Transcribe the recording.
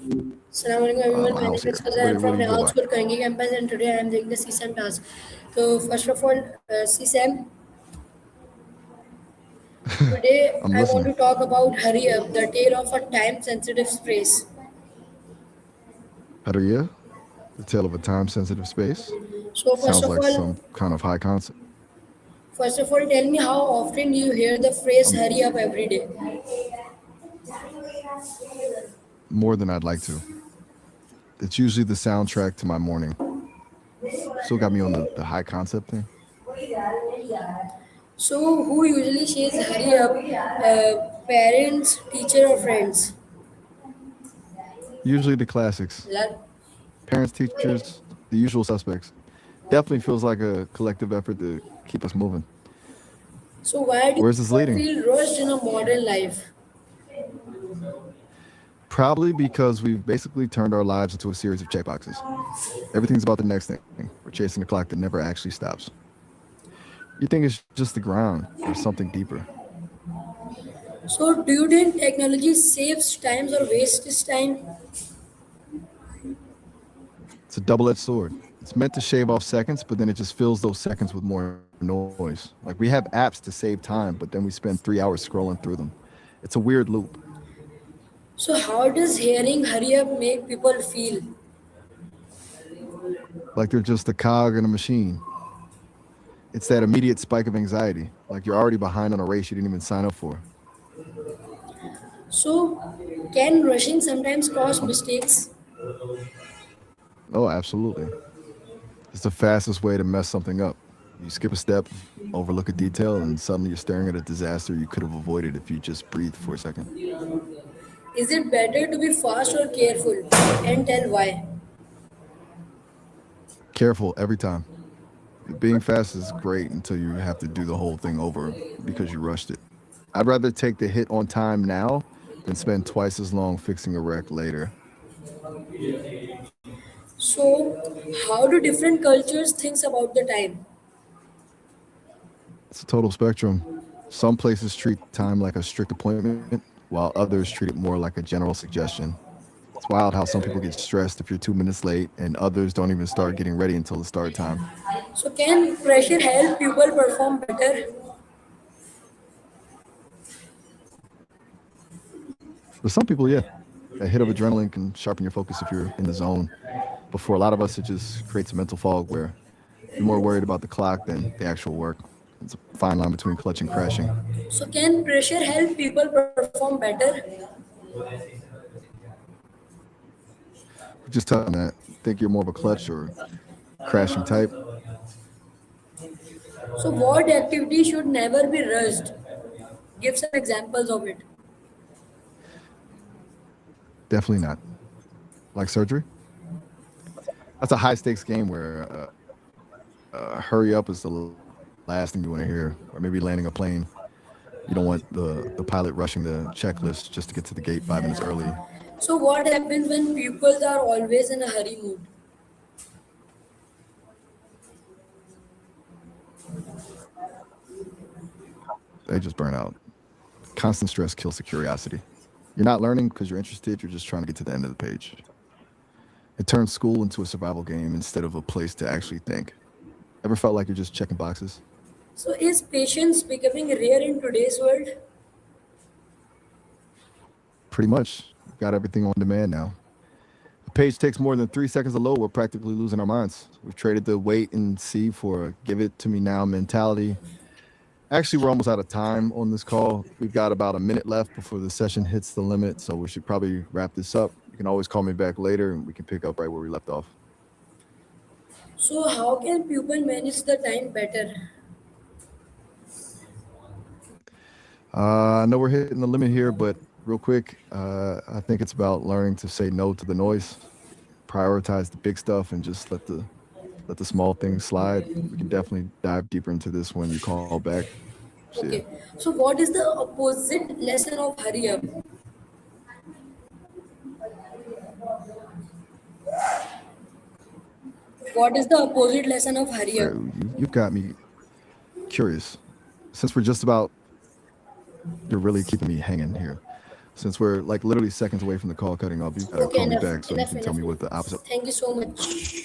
Assalamualaikum everyone, my my house name is here. Fazal. I'm What from do you go Nihal by? School, Karangi campus, and today I am doing the CSAM task. So, first of all, CSAM, today I'm I want listening. to talk about Hurry Up, the tale of a time sensitive space. Paria, the tale of a time-sensitive space. So, Sounds like some kind of high concept. tell me how often you hear the phrase Um, Hurry Up every day. more than I'd like to. It's usually the soundtrack to my morning. Still got me on the high concept thing. So, who usually says Hurry Up? Parents, teacher, or friends? Usually the classics. La- Parents, teachers, the usual suspects. Definitely feels like a collective effort to keep us moving. So, why do Where's this people leading? feel rushed in a modern life? Probably because we've basically turned our lives into a series of checkboxes. Everything's about the next thing. We're chasing a clock that never actually stops. You think it's just the ground or something deeper. So, do you think technology saves times or wastes time? It's a double edged sword. It's meant to shave off seconds, but then it just fills those seconds with more noise. Like we have apps to save time, but then we spend 3 hours scrolling through them. It's a weird loop. So, how does hearing hurry up make people feel? Like they're just a cog in a machine. It's that immediate spike of anxiety. Like you're already behind on a race you didn't even sign up for. So, can rushing sometimes cause mistakes? Oh, absolutely. It's the fastest way to mess something up. You skip a step, overlook a detail, and suddenly you're staring at a disaster you could have avoided if you just breathed for a second. Is it better to be fast or careful? And tell why. Careful every time. Being fast is great until you have to do the whole thing over because you rushed it. I'd rather take the hit on time now than spend twice as long fixing a wreck later. So, how do different cultures think about the time? It's a total spectrum. Some places treat time like a strict appointment, while others treat it more like a general suggestion. It's wild how some people get stressed if you're 2 minutes late, and others don't even start getting ready until the start time. So, can pressure help people perform better? For some people, yeah, a hit of adrenaline can sharpen your focus if you're in the zone. But for a lot of us, it just creates a mental fog where you're more worried about the clock than the actual work. It's a fine line between clutch and crashing. So, can pressure help people perform better? Just tell them that. Think you're more of a clutch or crashing type? So, what activity should never be rushed? Give some examples of it. Definitely not. Like surgery? That's a high stakes game where hurry up is the last thing you want to hear. Or maybe landing a plane. You don't want the pilot rushing the checklist just to get to the gate 5 minutes early. So, what happens when people are always in a hurry mood? They just burn out. Constant stress kills the curiosity. You're not learning because you're interested, you're just trying to get to the end of the page. It turns school into a survival game instead of a place to actually think. Ever felt like you're just checking boxes? So, is patience becoming rare in today's world? Pretty much. We've got everything on demand now. A page takes more than 3 seconds to load, we're practically losing our minds. We've traded the wait and see for a give it to me now mentality. Actually, we're almost out of time on this call. We've got about a minute left before the session hits the limit, so we should probably wrap this up. You can always call me back later and we can pick up right where we left off. So, how can people manage the time better? I know we're hitting the limit here, but real quick, I think it's about learning to say no to the noise, prioritize the big stuff, and just let the small things slide. We can definitely dive deeper into this when you call back. See ya. Okay. So, what is the opposite lesson of hurry up? What is the opposite lesson of hurry up? You've got me curious. Since we're just about, you're really keeping me hanging here. Since we're like literally seconds away from the call cutting off, you gotta Okay, call me enough, back so you enough, can tell enough. me what the opposite. Thank you so much.